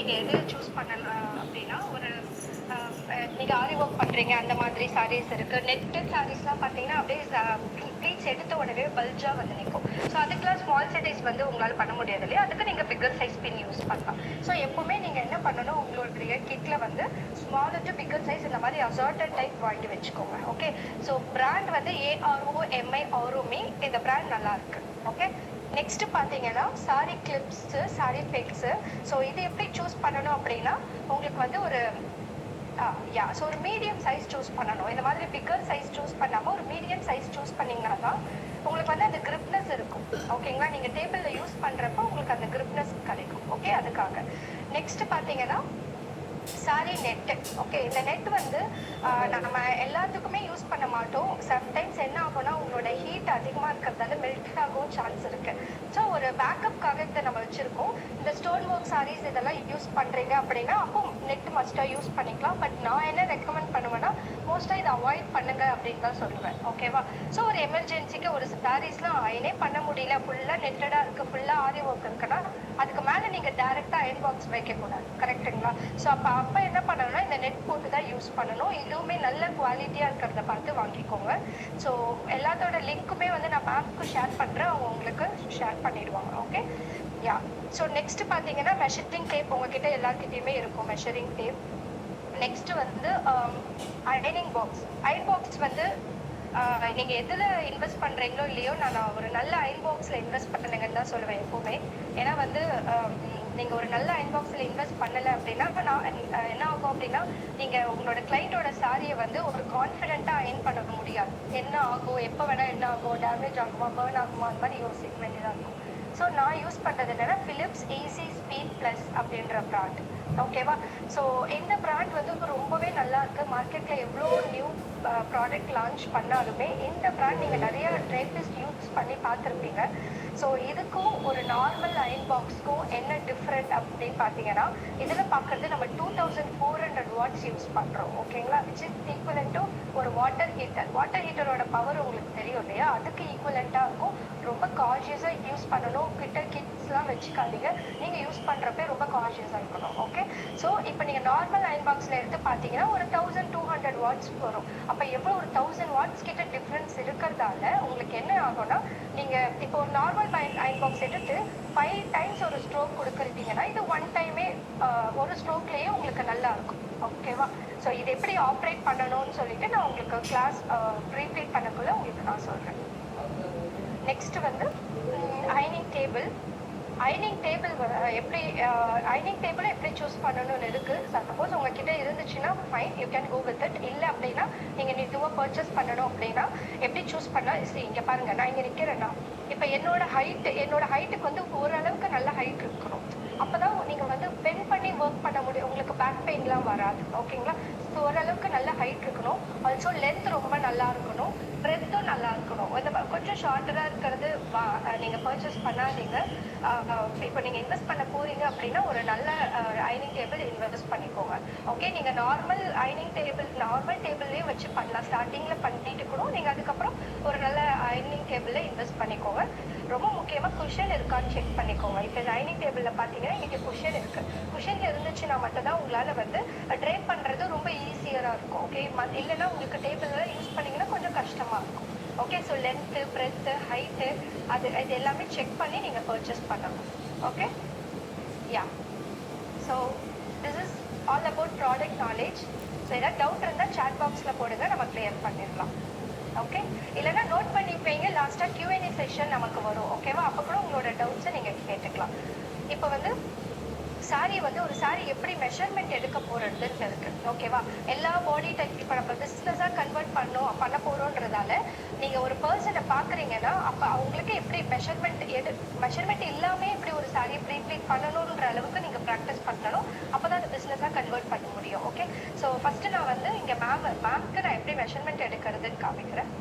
நீங்கள் எது சூஸ் பண்ணலாம் அப்படின்னா ஒரு நீங்கள் ஆரி ஒர்க் பண்ணுறீங்க அந்த மாதிரி சாரீஸ் இருக்குது. நெட்டட் சாரீஸ்லாம் பார்த்தீங்கன்னா அப்படியே ப்ளீட்ஸ் எடுத்த உடனே பல்ஜாக வந்து நிற்கும். ஸோ அதுக்கெலாம் ஸ்மால் சைஸ் வந்து உங்களால் பண்ண முடியாது இல்லையா, அதுக்கு நீங்கள் பிக்கர் சைஸ் பின் யூஸ் பண்ணலாம். ஸோ எப்போவுமே நீங்கள் என்ன பண்ணணும், உங்களுடைய கிட்டில் வந்து ஸ்மால் டு பிக்கர் சைஸ் இந்த மாதிரி அசார்டட் டைப் வாங்கி வச்சுக்கோங்க. ஓகே, ஸோ பிராண்ட் வந்து AROMI இந்த பிராண்ட் நல்லா இருக்கு. ஓகே, நெக்ஸ்ட் பார்த்தீங்கன்னா சாரி கிளிப்ஸு, சாரி பிக்ஸு. ஸோ இது எப்படி சூஸ் பண்ணணும் அப்படின்னா உங்களுக்கு வந்து ஒரு ஸோ ஒரு மீடியம் சைஸ் சூஸ் பண்ணணும். இந்த மாதிரி பிக்கர் சைஸ் சூஸ் பண்ணாமல் ஒரு மீடியம் சைஸ் சூஸ் பண்ணிங்கன்னா தான் உங்களுக்கு வந்து அந்த கிரிப்னஸ் இருக்கும். ஓகேங்களா, நீங்கள் டேபிளில் யூஸ் பண்ணுறப்போ உங்களுக்கு அந்த கிரிப்னஸ் கிடைக்கும். ஓகே, அதுக்காக நெக்ஸ்ட் பார்த்தீங்கன்னா சாரி நெட்டு. ஓகே, இந்த நெட் வந்து நம்ம எல்லாத்துக்குமே யூஸ் பண்ண மாட்டோம். சம்டைம்ஸ் என்ன ஆகும்னா உங்களோட ஹீட் அதிகமாக இருக்கிறதால மெல்ட் ஆகும் சான்ஸ் இருக்கு. ஸோ ஒரு பேக்கப்காக இதை நம்ம வச்சுருக்கோம். இந்த ஸ்டோன் ஒர்க் சாரீஸ் இதெல்லாம் யூஸ் பண்ணுறீங்க அப்படின்னா அப்போ நெட் மஸ்ட்டாக யூஸ் பண்ணிக்கலாம். பட் நான் என்ன ரெக்கமெண்ட் பண்ணுவேன்னா மோஸ்ட்டாக இதை அவாய்ட் பண்ணுங்க அப்படின்னு தான் சொல்லுவேன். ஓகேவா, ஸோ ஒரு எமர்ஜென்சிக்கு ஒரு சாரீஸ்லாம் அயனே பண்ண முடியல, ஃபுல்லாக நெட்டடாக இருக்குது, ஃபுல்லாக ஆரி ஒர்க் இருக்குன்னா அதுக்கு மேலே நீங்கள் டேரெக்டாக அயன் பாக்ஸ் வைக்கக்கூடாது. கரெக்டுங்களா? ஸோ அப்போ என்ன பண்ணணும்னா இந்த நெட் போட்டு தான் யூஸ் பண்ணணும். இதுவுமே நல்ல குவாலிட்டியாக இருக்கிறத பார்த்து வாங்கிக்கோங்க. ஸோ எல்லாத்தோட லிங்க்குமே வந்து நான் மேம்க்கு ஷேர் பண்ணுறேன், அவங்க உங்களுக்கு ஷேர் பண்ணிடுவாங்க. ஓகே, யா. ஸோ நெக்ஸ்ட் பார்த்தீங்கன்னா மெஷரிங் டேப் உங்ககிட்ட எல்லாருக்கிட்டையுமே இருக்கும், மெஷரிங் டேப். நெக்ஸ்ட் வந்து அயனிங் பாக்ஸ். அயன் பாக்ஸ் வந்து நீங்கள் எதில் இன்வெஸ்ட் பண்ணுறீங்களோ இல்லையோ, நான் ஒரு நல்ல அயன் பாக்ஸில் இன்வெஸ்ட் பண்ணுங்கன்னு தான் சொல்லுவேன் எப்போவுமே. ஏன்னா வந்து நீங்கள் ஒரு நல்ல அயன் பாக்ஸில் இன்வெஸ்ட் பண்ணலை அப்படின்னா நான் என்ன ஆகும் அப்படின்னா நீங்கள் உங்களோட கிளைண்ட்டோட சாரியை வந்து ஒரு கான்ஃபிடென்ட்டாக அயன் பண்ண முடியாது. என்ன ஆகும், எப்போ வேணால் என்ன ஆகும், டேமேஜ் ஆகுமா, பேர்ன் ஆகுமா, அந்த மாதிரி யோசிக்க வேண்டியதாக இருக்கும். ஸோ நான் யூஸ் பண்ணுறது என்னென்னா Philips Easy Speed Plus அப்படின்ற பிராண்ட். ஓகேவா, ஸோ இந்த பிராண்ட் வந்து ரொம்பவே நல்லா இருக்குது. மார்க்கெட்டில் எவ்வளோ நியூ ப்ராடக்ட் லான்ச் பண்ணாலுமே இந்த பிராண்ட் நீங்கள் நிறைய ட்ரைபிஸ்ட் யூஸ் பண்ணி பார்த்துருப்பீங்க. ஸோ இதுக்கும் ஒரு நார்மல் அயன் பாக்ஸ்க்கும் என்ன டிஃப்ரெண்ட் அப்படின்னு பார்த்தீங்கன்னா இதில் பார்க்குறது நம்ம 2400 வாட்ஸ் யூஸ் பண்ணுறோம். ஓகேங்களா, விச் இஸ் ஈக்குவலண்ட் டு ஒரு வாட்டர் ஹீட்டர். வாட்டர் ஹீட்டரோட பவர் உங்களுக்கு தெரியும் இல்லையா, அதுக்கு ஈக்குவலண்ட்டாக இருக்கும். ரொம்ப கான்ஷியஸாக யூஸ் பண்ணணும். கிட்ஸ்லாம் வச்சுக்காதீங்க, நீங்கள் யூஸ் பண்ணுறப்ப ரொம்ப கான்ஷியஸாக இருக்கணும். ஓகே, ஸோ இப்போ நீங்கள் நார்மல் அயன் பாக்ஸில் எடுத்து பார்த்தீங்கன்னா ஒரு 1200 வாட்ஸ் வரும். அப்போ எவ்வளோ ஒரு 1000 வாட்ஸ் கிட்ட டிஃப்ரென்ஸ் இருக்கிறதால உங்களுக்கு என்ன ஆகும்னா நீங்கள் இப்போ ஒரு நார்மல் அயன் பாக்ஸ் எடுத்து 5 டைம்ஸ் ஒரு ஸ்ட்ரோக் கொடுக்குறீங்கன்னா இது 1 டைமே ஒரு ஸ்ட்ரோக்லேயே உங்களுக்கு நல்லா இருக்கும். ஓகேவா, ஸோ இது எப்படி ஆப்ரேட் பண்ணணும்னு சொல்லிட்டு நான் உங்களுக்கு கிளாஸ் ப்ரீஃபீட் பண்ணக்குள்ள உங்களுக்கு நான் சொல்கிறேன். நெக்ஸ்ட் வந்து அயனிங் டேபிள். அயனிங் டேபிள் எப்படி அயனிங் டேபிள் எப்படி சூஸ் பண்ணணும்னு இருக்குது. சப்போஸ் உங்ககிட்ட இருந்துச்சுன்னா fine, you can go with it. இல்லை அப்படின்னா நீங்கள் இதுவாக பர்ச்சேஸ் பண்ணணும் அப்படின்னா எப்படி சூஸ் பண்ணால் இங்கே பாருங்கள், நான் இங்கே நிற்கிறேன்னா இப்போ என்னோட ஹைட்டுக்கு வந்து ஓரளவுக்கு நல்ல ஹைட் இருக்கணும். அப்போ தான் நீங்கள் வந்து பென் பண்ணி ஒர்க் பண்ண முடியும், உங்களுக்கு பேக் பெயின்லாம் வராது. ஓகேங்களா, ஸோ ஓரளவுக்கு நல்ல ஹைட் இருக்கணும். ஆல்சோ லென்த் ரொம்ப நல்லா இருக்கணும், பிரெத்தும் நல்லா இருக்கணும். இந்த கொஞ்சம் ஷார்ட்டராக இருக்கிறது நீங்கள் பர்ச்சேஸ் பண்ணாதீங்க. இப்போ நீங்கள் இன்வெஸ்ட் பண்ண போகிறீங்க அப்படின்னா ஒரு நல்ல அயனிங் டேபிள் இன்வெஸ்ட் பண்ணிக்கோங்க. ஓகே, நீங்கள் நார்மல் டேபிள்லேயே வச்சு பண்ணலாம். ஸ்டார்டிங்கில் பண்ணிட்டு கூட நீங்கள் அதுக்கப்புறம் ஒரு நல்ல அயனிங் டேபிளில் இன்வெஸ்ட் பண்ணிக்கோங்க. ரொம்ப முக்கியமாக குஷன் இருக்கான்னு செக் பண்ணிக்கோங்க. இப்போ அயனிங் டேபிளில் பார்த்தீங்கன்னா இங்கே குஷன் இருக்குது. குஷன் இருந்துச்சுன்னா மட்டும்தான் உங்களால் வந்து ட்ரைப் பண்ணுறது ரொம்ப ஈஸியராக இருக்கும். ஓகே, இல்லைன்னா உங்களுக்கு டேபிளில் யூஸ் பண்ணிங்கன்னா கொஞ்சம் கஷ்டமாக இருக்கும். Okay, so length, breadth, height இது எல்லாமே செக் பண்ணி நீங்கள் பர்ச்சேஸ் பண்ணணும். Okay, yeah. So this is all about product knowledge. So ஏதாவது டவுட் இருந்தால் சாட் பாக்ஸில் போடுங்க, நம்ம கிளியர் பண்ணிடலாம். ஓகே, இல்லைன்னா நோட் பண்ணி வைங்க, லாஸ்ட்டாக Q&A செஷன் நமக்கு வரும். ஓகேவா, அப்போ கூட உங்களோட டவுட்ஸை நீங்கள் கேட்டுக்கலாம். இப்போ வந்து சாரி வந்து ஒரு சாரி எப்படி மெஷர்மெண்ட் எடுக்க போகிறதுன்னு இருக்குது. ஓகேவா, எல்லா பாடி டைப் இப்போ நம்ம பிஸ்னஸாக கன்வெர்ட் பண்ண போகிறோன்றதால நீங்கள் ஒரு பர்சனை பார்க்குறீங்கன்னா அப்போ அவங்களுக்கு எப்படி மெஷர்மெண்ட் இல்லாமல் எப்படி ஒரு சாரியை ப்ரீப்ளீட் பண்ணணுன்ற அளவுக்கு நீங்கள் ப்ராக்டிஸ் பண்ணணும். அப்போ தான் அந்த பிஸ்னஸாக கன்வெர்ட் பண்ண முடியும். ஓகே, ஸோ ஃபஸ்ட்டு நான் வந்து இங்கே மேம்க்கு நான் எப்படி மெஷர்மெண்ட் எடுக்கிறதுன்னு காமிக்கிறேன்.